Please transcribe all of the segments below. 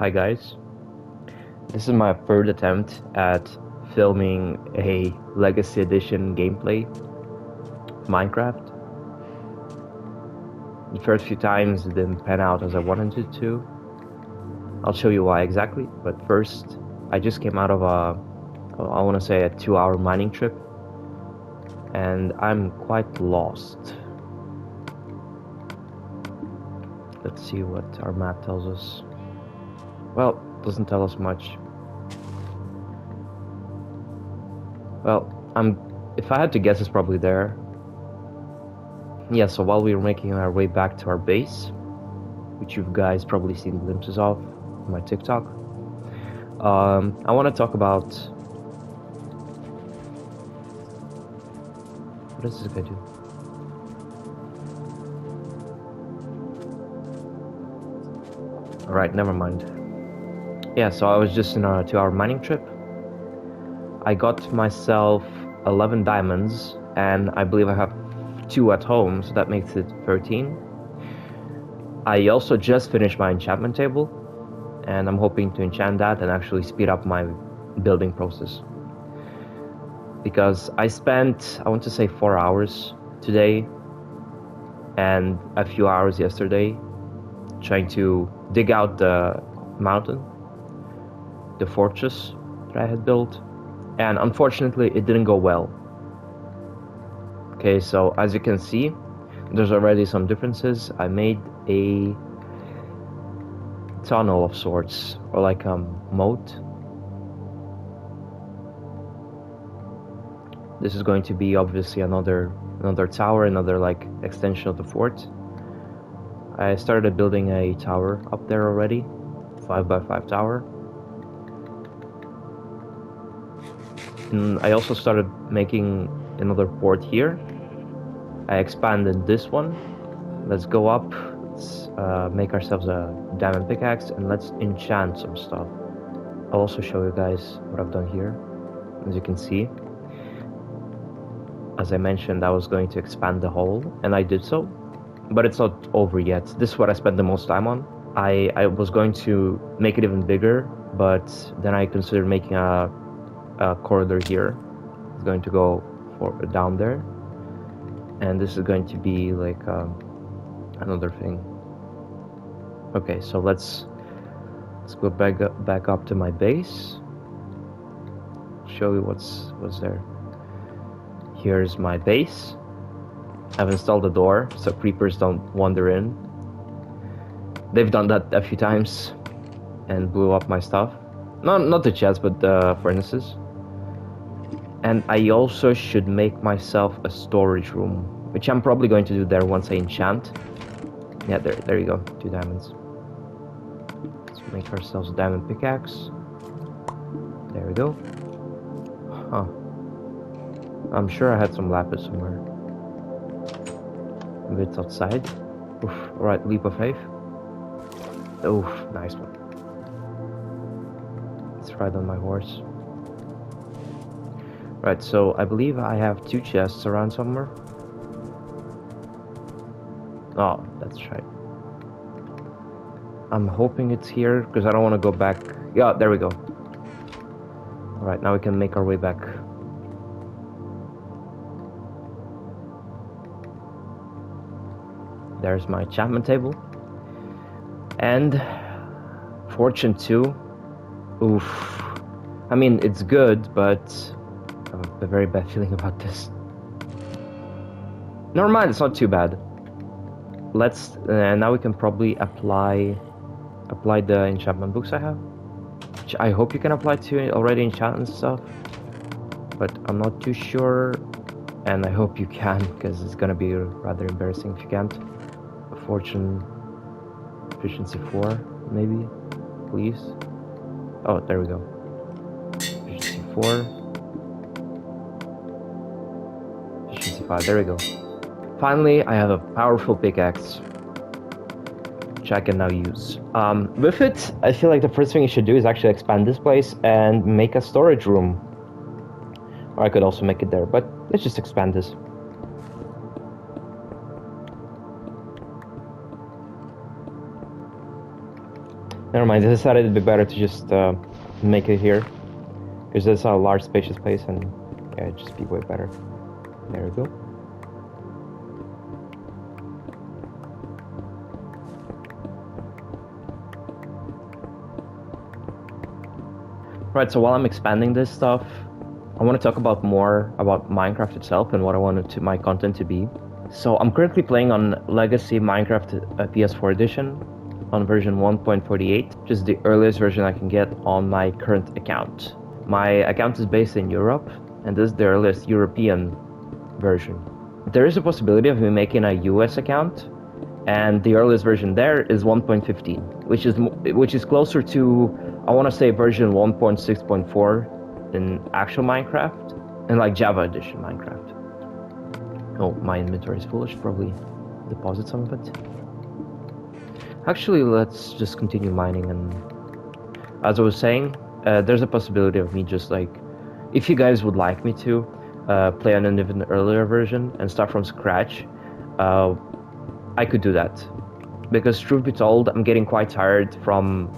Hi guys, this is my third attempt at filming a Legacy Edition gameplay of Minecraft. The first few times it didn't pan out as I wanted it to. I'll show you why exactly, but first I just came out of I want to say a 2-hour mining trip, and I'm quite lost. Let's see what our map tells us. Well, doesn't tell us much. Well, if I had to guess, it's probably there. Yeah, so while we were making our way back to our base, which you guys probably seen glimpses of on my TikTok, I want to talk about... What does this guy do? Alright, never mind. Yeah, so I was just in a 2-hour mining trip. I got myself 11 diamonds, and I believe I have 2 at home, so that makes it 13. I also just finished my enchantment table, and I'm hoping to enchant that and actually speed up my building process. Because I spent, I want to say 4 hours today and a few hours yesterday trying to dig out the mountain, the fortress that I had built, and unfortunately it didn't go well. Okay, so as you can see, there's already some differences. I made a tunnel of sorts, or like a moat. This is going to be obviously another tower, another like extension of the fort. I started building a tower up there already, 5x5 tower. And I also started making another fort here. I expanded this one. Let's go up, let's make ourselves a diamond pickaxe, and let's enchant some stuff. I'll also show you guys what I've done here. As you can see, as I mentioned, I was going to expand the hole, and I did so, but it's not over yet. This is what I spent the most time on. I was going to make it even bigger, but then I considered making a corridor here. It's going to go down there, and this is going to be like another thing. Okay, so let's go back up to my base. Show you what's there. Here's my base. I've installed a door so creepers don't wander in. They've done that a few times and blew up my stuff. No, not the chests, but the furnaces. And I also should make myself a storage room, which I'm probably going to do there once I enchant. Yeah, there you go, 2 diamonds. Let's make ourselves a diamond pickaxe. There we go. Huh. I'm sure I had some lapis somewhere. A bit outside. Oof, alright, leap of faith. Oof, nice one. Let's ride on my horse. Right, so I believe I have 2 chests around somewhere. Oh, that's right. I'm hoping it's here, because I don't want to go back. Yeah, there we go. Alright, now we can make our way back. There's my enchantment table. And Fortune 2. Oof. I mean, it's good, but I have a very bad feeling about this. Never mind, it's not too bad. Let's now we can probably apply the enchantment books I have, which I hope you can apply to already enchantment stuff, but I'm not too sure, and I hope you can, because it's gonna be rather embarrassing if you can't. Fortune efficiency 4, maybe, please. Oh, there we go. Efficiency 4. Efficiency 5, there we go. Finally, I have a powerful pickaxe, which I can now use. With it, I feel like the first thing you should do is actually expand this place and make a storage room. Or I could also make it there, but let's just expand this. Never mind, I decided it'd be better to just make it here. Because there's a large spacious place and yeah, it'd just be way better. There we go. Right, so while I'm expanding this stuff, I want to talk about more about Minecraft itself and what I wanted my content to be. So I'm currently playing on Legacy Minecraft PS4 edition on version 1.48, which is the earliest version I can get on my current account. My account is based in Europe, and this is the earliest European version. There is a possibility of me making a US account, and the earliest version there is 1.15, which is closer to, I want to say, version 1.6.4 in actual Minecraft, and like Java edition Minecraft. Oh, my inventory is full. I should probably deposit some of it. Actually, let's just continue mining, and as I was saying, there's a possibility of me just like, if you guys would like me to play on an even earlier version and start from scratch, I could do that. Because truth be told, I'm getting quite tired from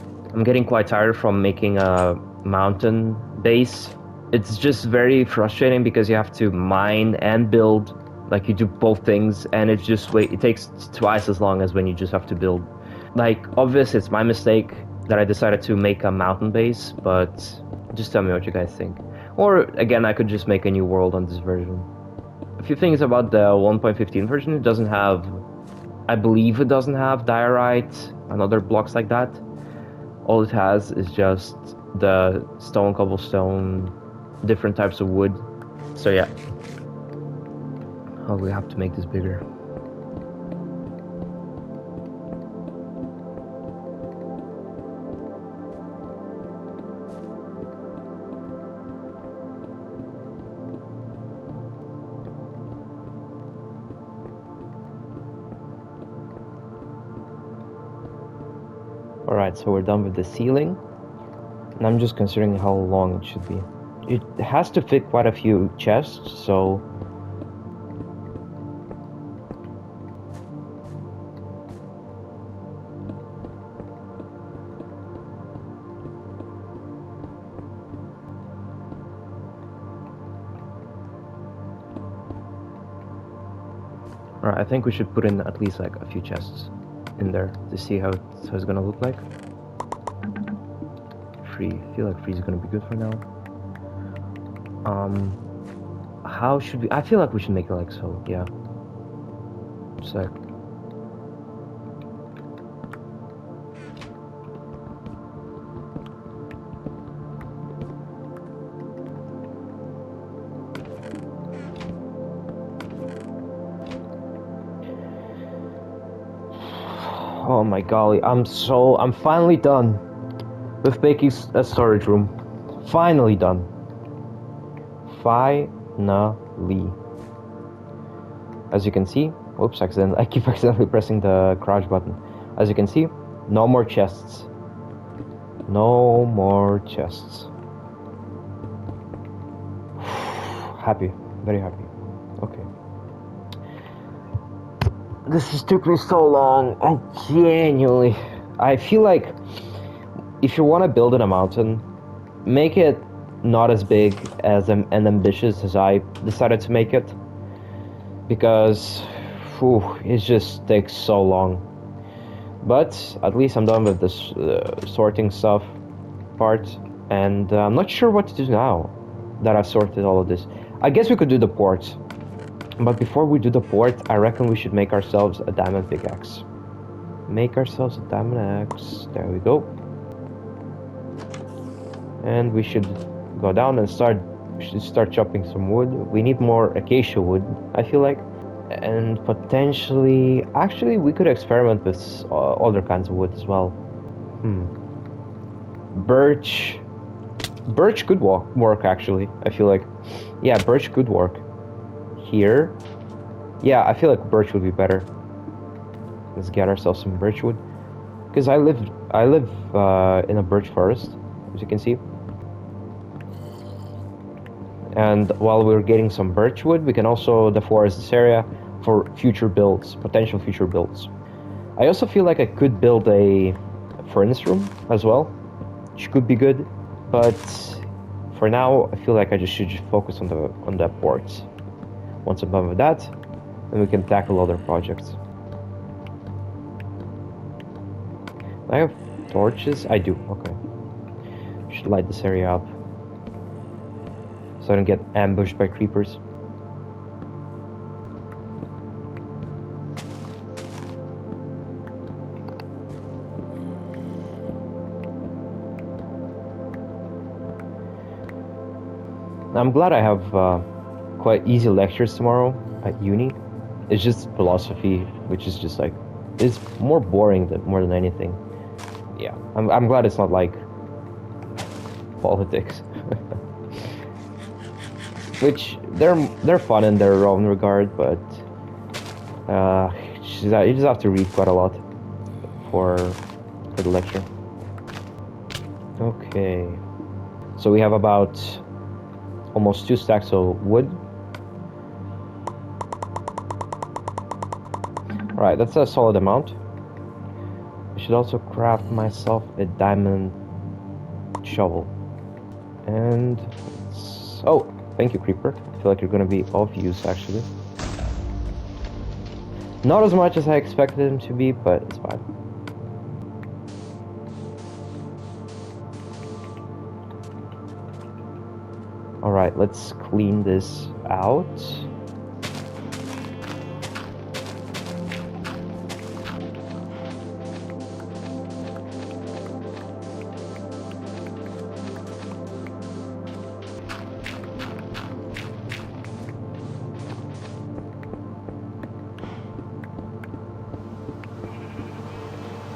making a mountain base. It's just very frustrating because you have to mine and build, like you do both things, and it takes twice as long as when you just have to build. Like, obviously it's my mistake that I decided to make a mountain base, but just tell me what you guys think. Or again, I could just make a new world on this version. A few things about the 1.15 version: it doesn't have, I believe it doesn't have diorite and other blocks like that. All it has is just the stone, cobblestone, different types of wood. So yeah. Oh, we have to make this bigger. Alright, so we're done with the ceiling. And I'm just considering how long it should be. It has to fit quite a few chests, so... Alright, I think we should put in at least like a few chests in there to see how it's gonna look like. Free. I feel like free is gonna be good for now. How should we? I feel like we should make it like so. Yeah. Sec. Oh my golly, I'm finally done with making a storage room. Finally done. Finally. As you can see, whoops, I keep accidentally pressing the crouch button. As you can see, no more chests. No more chests. Happy, very happy. Okay. This just took me so long. I feel like if you want to build in a mountain, make it not as big as and ambitious as I decided to make it, because it just takes so long. But at least I'm done with this sorting stuff part, and I'm not sure what to do now that I've sorted all of this. I guess we could do the port. But before we do the port, I reckon we should make ourselves a diamond pickaxe. Make ourselves a diamond axe. There we go. And we should go down and start chopping some wood. We need more acacia wood, I feel like. And potentially... Actually, we could experiment with other kinds of wood as well. Birch. Birch could work, actually, I feel like. Yeah, birch could work. Here, yeah, I feel like birch would be better. Let's get ourselves some birch wood, because I live in a birch forest, as you can see. And while we're getting some birch wood, we can also deforest this area for future builds, potential future builds. I also feel like I could build a furnace room as well, which could be good. But for now, I feel like I should just focus on the ports. Once I'm done with that, then we can tackle other projects. I have torches? I do, okay. Should light this area up so I don't get ambushed by creepers. I'm glad I have quite easy lectures tomorrow at uni. It's just philosophy, which is just like, it's more boring more than anything. Yeah, I'm glad it's not like politics. Which they're fun in their own regard, but you just have to read quite a lot for the lecture. Okay, so we have about almost 2 stacks of wood. Alright, that's a solid amount. I should also craft myself a diamond shovel. And oh, thank you, creeper. I feel like you're gonna be of use actually. Not as much as I expected him to be, but it's fine. Alright, let's clean this out.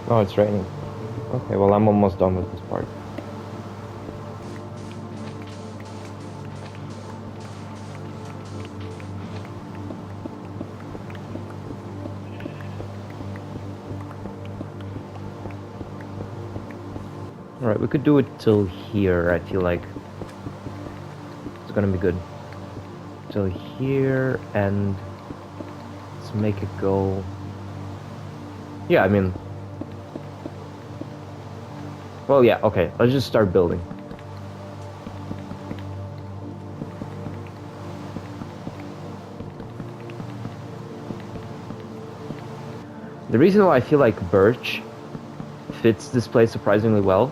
Oh, it's raining. Okay, well, I'm almost done with this part. Alright, we could do it till here, I feel like. It's gonna be good. Till here, and let's make it go... Yeah, I mean... Well, yeah, okay, let's just start building. The reason why I feel like birch fits this place surprisingly well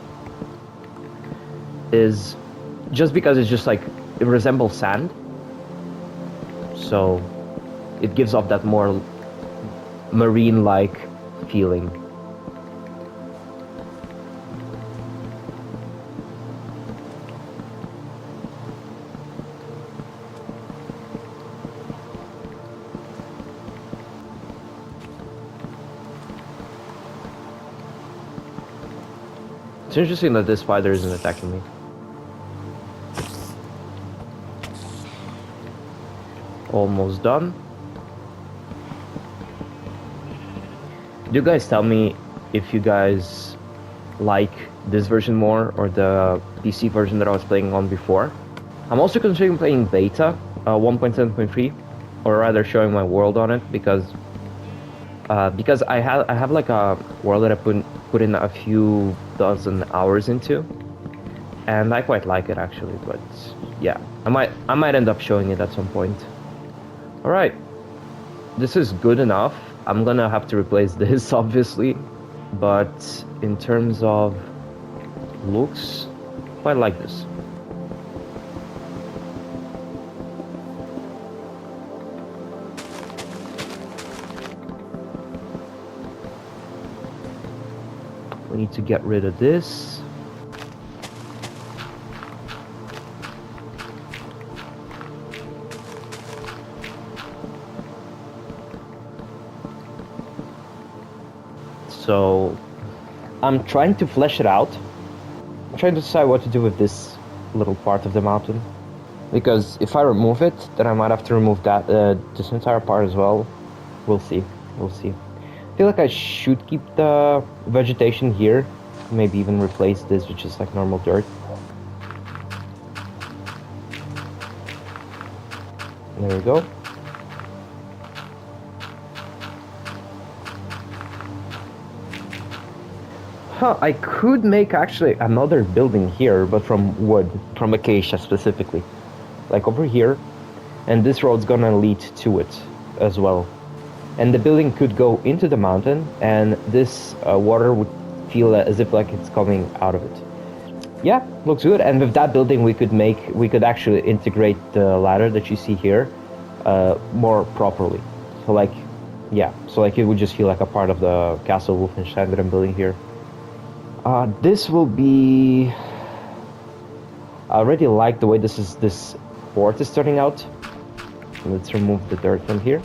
is just because it's just like, it resembles sand. So it gives off that more marine-like feeling. It's interesting that this spider isn't attacking me. Almost done. Do you guys tell me if you guys like this version more or the PC version that I was playing on before? I'm also considering playing beta 1.7.3, or rather showing my world on it, because I have like a world that I put in a few dozen hours into, and I quite like it actually. But yeah, I might end up showing it at some point. All right, this is good enough. I'm gonna have to replace this obviously, but in terms of looks, quite like this. We need to get rid of this. So I'm trying to flesh it out. I'm trying to decide what to do with this little part of the mountain, because if I remove it, then I might have to remove that this entire part as well. We'll see. We'll see. I feel like I should keep the vegetation here, maybe even replace this with just like normal dirt. There we go. Huh, I could make actually another building here, but from wood, from acacia specifically. Like over here, and this road's gonna lead to it as well. And the building could go into the mountain, and this water would feel as if like it's coming out of it. Yeah, looks good. And with that building, we could actually integrate the ladder that you see here more properly. So like, yeah, so like it would just feel like a part of the Castle Wolfenstein that I'm building here. This will be. I already like the way this fort is turning out. Let's remove the dirt from here,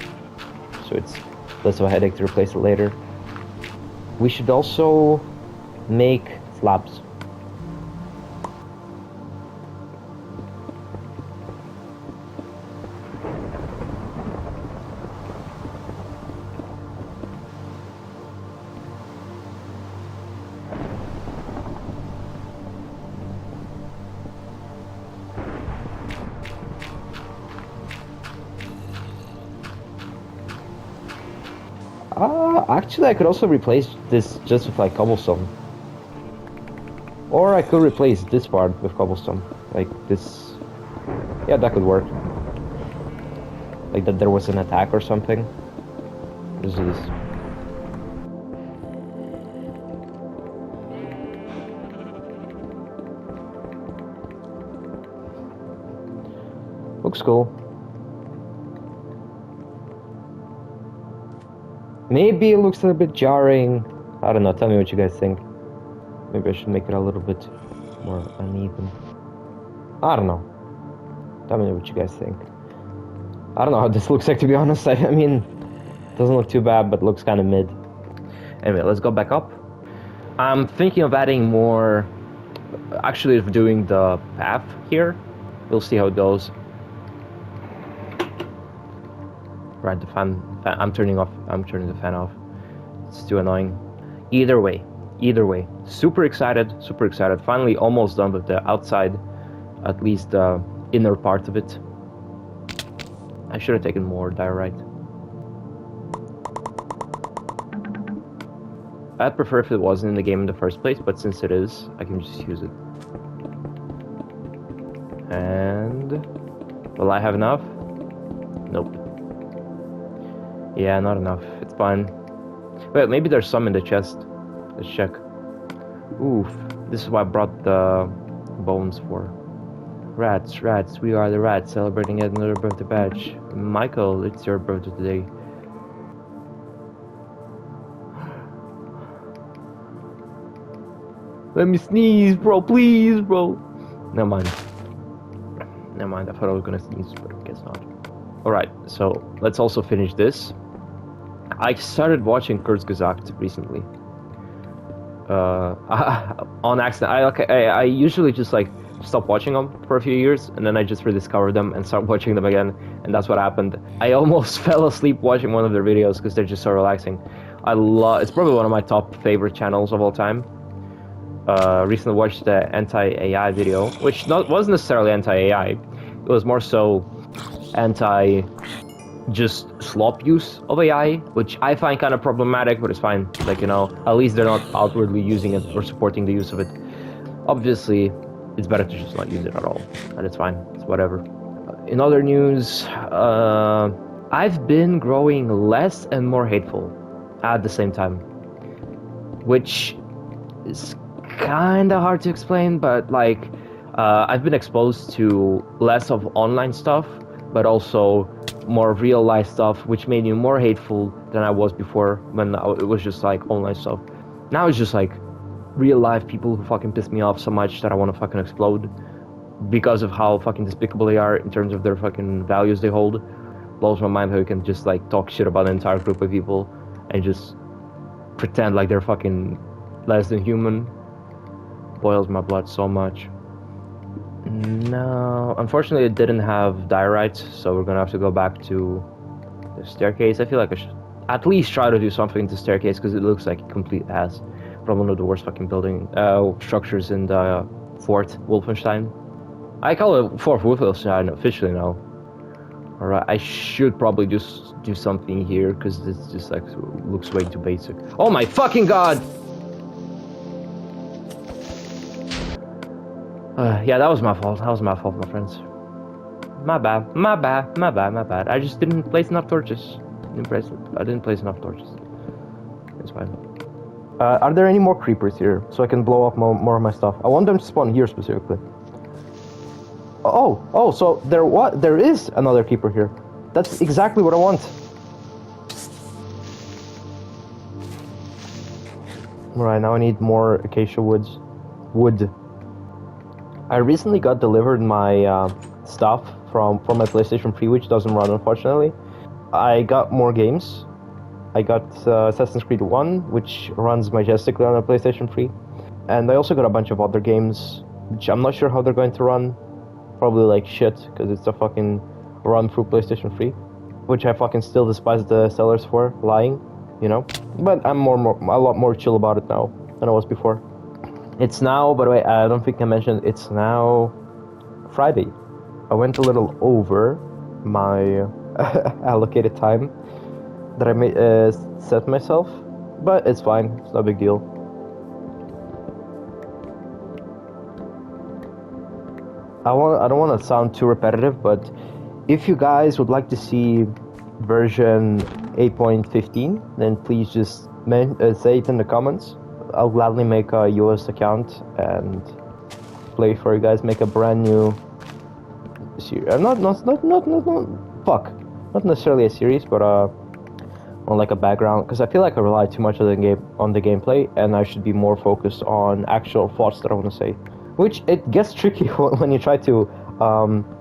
so it's less of a headache to replace it later. We should also make slabs. Actually, I could also replace this just with like cobblestone. Or I could replace this part with cobblestone. Like this. Yeah, that could work. Like that there was an attack or something. Let's do this. Looks cool. Maybe it looks a little bit jarring. I don't know, tell me what you guys think. Maybe I should make it a little bit more uneven. I don't know. Tell me what you guys think. I don't know how this looks like, to be honest. I mean, it doesn't look too bad, but looks kind of mid. Anyway, let's go back up. I'm thinking of adding more... Actually, of doing the path here. We'll see how it goes. Right, the fan. I'm turning the fan off. It's too annoying. Either way, super excited. Finally, almost done with the outside, at least the inner part of it. I should have taken more diorite. I'd prefer if it wasn't in the game in the first place, but since it is, I can just use it. And will I have enough? Nope. Yeah, not enough. It's fine. Wait, maybe there's some in the chest. Let's check. Oof. This is what I brought the bones for. Rats, we are the rats, celebrating yet another birthday badge. Michael, it's your birthday today. Let me sneeze, bro, please, bro. Never mind, I thought I was gonna sneeze, but I guess not. Alright, so let's also finish this. I started watching Kurzgesagt recently. On accident. I usually just like stop watching them for a few years, and then I just rediscover them and start watching them again, and that's what happened. I almost fell asleep watching one of their videos because they're just so relaxing. It's probably one of my top favorite channels of all time. Recently watched the anti-AI video, which wasn't necessarily anti-AI. It was more so anti just slop use of AI, which I find kind of problematic, but it's fine. Like, you know, at least they're not outwardly using it or supporting the use of it. Obviously, it's better to just not use it at all, and it's fine. It's whatever. In other news, I've been growing less and more hateful at the same time, which is kind of hard to explain, but like, I've been exposed to less of online stuff, but also more real life stuff, which made me more hateful than I was before when it was just like online stuff. Now it's just like real life people who fucking piss me off so much that I want to fucking explode because of how fucking despicable they are in terms of their fucking values they hold. Blows my mind how you can just like talk shit about an entire group of people and just pretend like they're fucking less than human. Boils my blood so much. No, unfortunately it didn't have diorite, so we're gonna have to go back to the staircase. I feel like I should at least try to do something to the staircase because it looks like a complete ass. Probably one of the worst fucking structures in the Fort Wolfenstein. I call it Fort Wolfenstein officially now. Alright, I should probably just do something here because this just like looks way too basic. Oh my fucking god! Yeah, that was my fault. That was my fault, my friends. My bad. My bad. My bad. My bad. I just didn't place enough torches. I didn't place enough torches. It's fine. Are there any more creepers here so I can blow up more of my stuff? I want them to spawn here specifically. Oh, so there is another creeper here. That's exactly what I want. Alright, now I need more acacia wood. I recently got delivered my stuff from my PlayStation 3, which doesn't run, unfortunately. I got more games. I got Assassin's Creed 1, which runs majestically on a PlayStation 3. And I also got a bunch of other games, which I'm not sure how they're going to run. Probably like shit, because it's a fucking run through PlayStation 3. Which I fucking still despise the sellers for, lying, you know? But I'm a lot more chill about it now than I was before. It's now, by the way, I don't think I mentioned, it's now Friday. I went a little over my allocated time that I set myself, but it's fine, it's no big deal. I don't want to sound too repetitive, but if you guys would like to see version 8.15, then please just say it in the comments. I'll gladly make a US account and play for you guys. Make a brand new series. Not necessarily a series, but on like a background. Because I feel like I rely too much on the gameplay, and I should be more focused on actual thoughts that I want to say. Which it gets tricky when you try to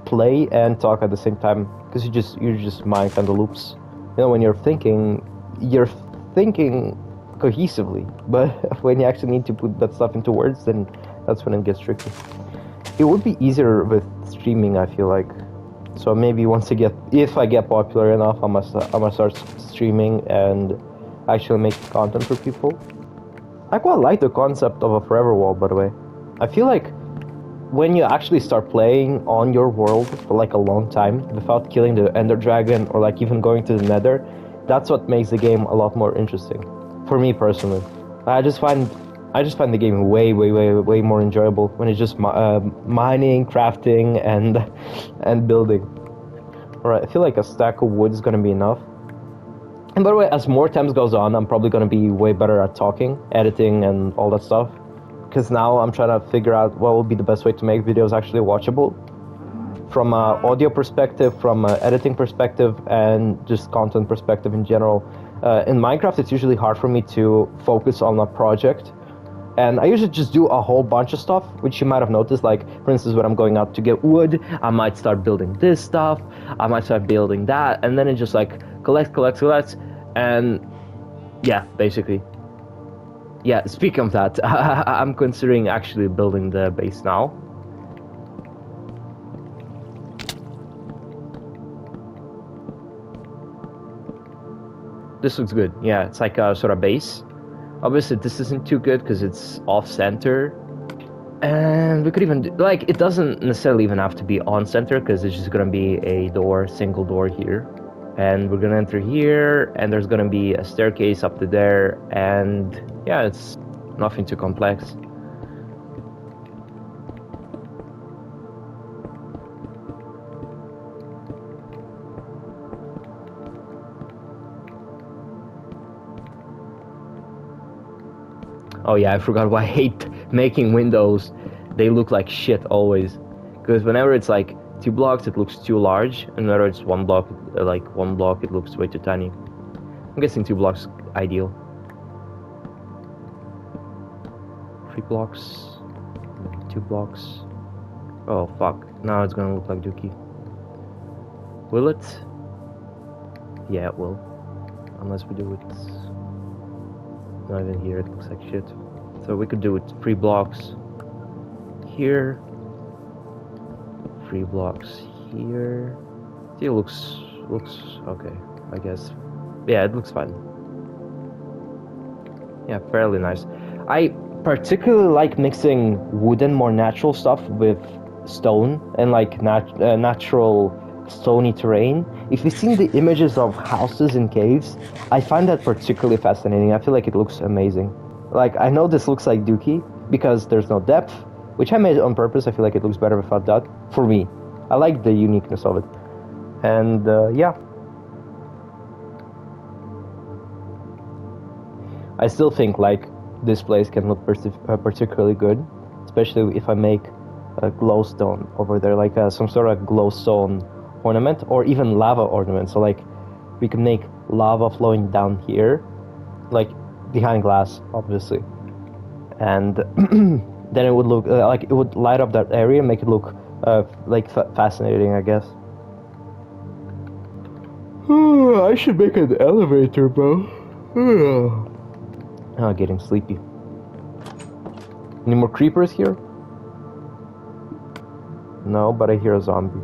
play and talk at the same time, because you just mind kind of loops. You know, when you're thinking cohesively, but when you actually need to put that stuff into words, then that's when it gets tricky. It would be easier with streaming, I feel like. So maybe if I get popular enough, I must start streaming and actually make content for people. I quite like the concept of a forever wall, by the way. I feel like when you actually start playing on your world for like a long time without killing the Ender Dragon or like even going to the Nether, that's what makes the game a lot more interesting. For me personally, I just find the game way more enjoyable when it's just mining, crafting, and building. Alright, I feel like a stack of wood is gonna be enough. And by the way, as more time goes on, I'm probably gonna be way better at talking, editing, and all that stuff. Because now I'm trying to figure out what will be the best way to make videos actually watchable. From an audio perspective, from an editing perspective, and just content perspective in general. In Minecraft, it's usually hard for me to focus on a project. And I usually just do a whole bunch of stuff, which you might have noticed. Like, for instance, when I'm going out to get wood, I might start building this stuff, I might start building that, and then it just like collects, and yeah, basically. Yeah, speaking of that, I'm considering actually building the base now. This looks good. Yeah, it's like a sort of base. Obviously, this isn't too good because it's off-center. And we could even do, like, it doesn't necessarily even have to be on-center because it's just going to be a single door here. And we're going to enter here, and there's going to be a staircase up to there, and yeah, it's nothing too complex. Oh yeah, I forgot why I hate making windows. They look like shit always. Because whenever it's like 2 blocks, it looks too large, and whenever it's 1 block, it looks way too tiny. I'm guessing 2 blocks ideal. 3 blocks, 2 blocks. Oh fuck, now it's gonna look like Dookie. Will it? Yeah, it will. Unless we do it... Not even here, it looks like shit. So we could do it 3 blocks here. 3 blocks here. Still looks okay, I guess. Yeah, it looks fine. Yeah, fairly nice. I particularly like mixing wooden, more natural stuff with stone and like natural stony terrain. If you've seen the images of houses in caves, I find that particularly fascinating. I feel like it looks amazing. Like, I know this looks like Dookie because there's no depth, which I made on purpose. I feel like it looks better without that, for me. I like the uniqueness of it. And yeah. I still think like this place can look particularly good, especially if I make a glowstone over there, like some sort of glowstone ornament, or even lava ornament. So like we can make lava flowing down here, like behind glass, obviously, and then it would look like it would light up that area, make it look like fascinating, I guess. I should make an elevator, bro. Getting sleepy. Any more creepers here? No, but I hear a zombie.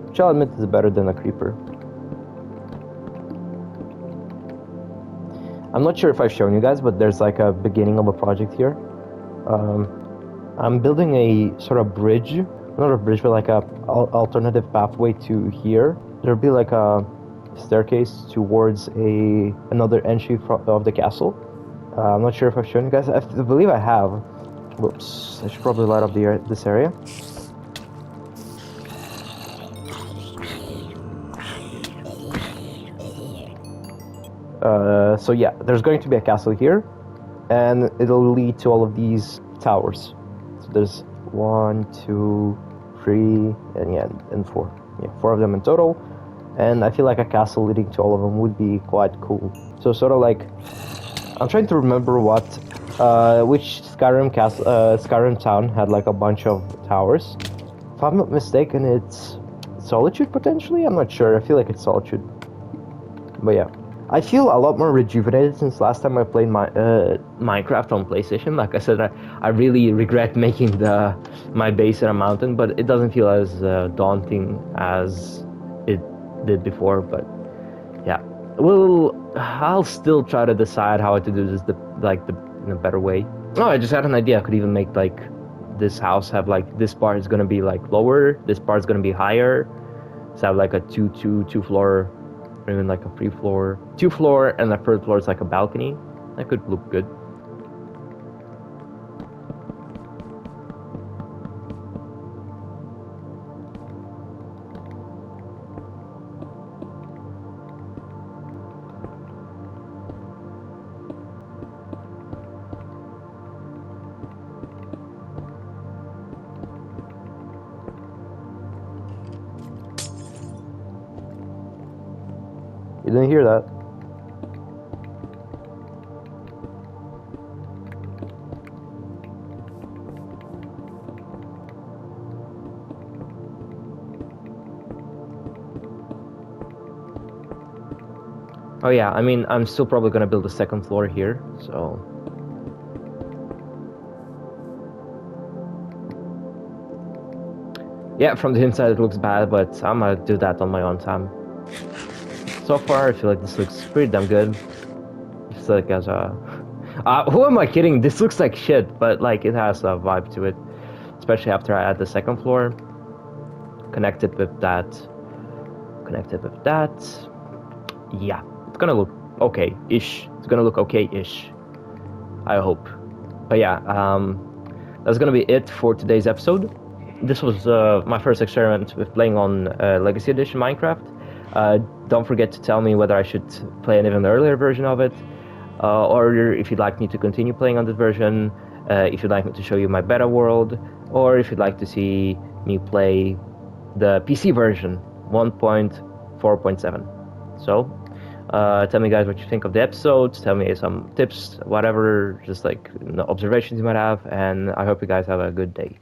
Which I'll admit is better than a creeper. I'm not sure if I've shown you guys, but there's like a beginning of a project here. I'm building a sort of bridge, not a bridge, but like a alternative pathway to here. There'll be like a staircase towards another entry of the castle. I'm not sure if I've shown you guys. I believe I have. Whoops! I should probably light up this area. So yeah, there's going to be a castle here, and it'll lead to all of these towers. So there's 1, 2, 3, and 4. Yeah, 4 of them in total. And I feel like a castle leading to all of them would be quite cool. So sort of like, I'm trying to remember which Skyrim town had like a bunch of towers. If I'm not mistaken, it's Solitude potentially? I'm not sure. I feel like it's Solitude. But yeah. I feel a lot more rejuvenated since last time I played my Minecraft on PlayStation. Like I said, I really regret making my base in a mountain, but it doesn't feel as daunting as it did before. But yeah, I'll still try to decide how to do this in a better way. Oh, I just had an idea. I could even make like this house have like this part is gonna be like lower, this part is gonna be higher. So have like a two floor. Or even like a 3-floor, 2-floor, and the 3rd floor is like a balcony. That could look good. You didn't hear that. Oh yeah, I mean, I'm still probably gonna build a 2nd floor here, so... Yeah, from the inside it looks bad, but I'm gonna do that on my own time. So far, I feel like this looks pretty damn good. It's like as a... who am I kidding? This looks like shit, but like it has a vibe to it. Especially after I add the 2nd floor. Connected with that. Yeah, it's gonna look okay-ish. It's gonna look okay-ish. I hope. But yeah, that's gonna be it for today's episode. This was my first experiment with playing on Legacy Edition Minecraft. Don't forget to tell me whether I should play an even earlier version of it, or if you'd like me to continue playing on this version, if you'd like me to show you my beta world, or if you'd like to see me play the PC version 1.4.7. So, tell me guys what you think of the episodes, tell me some tips, whatever, just like observations you might have, and I hope you guys have a good day.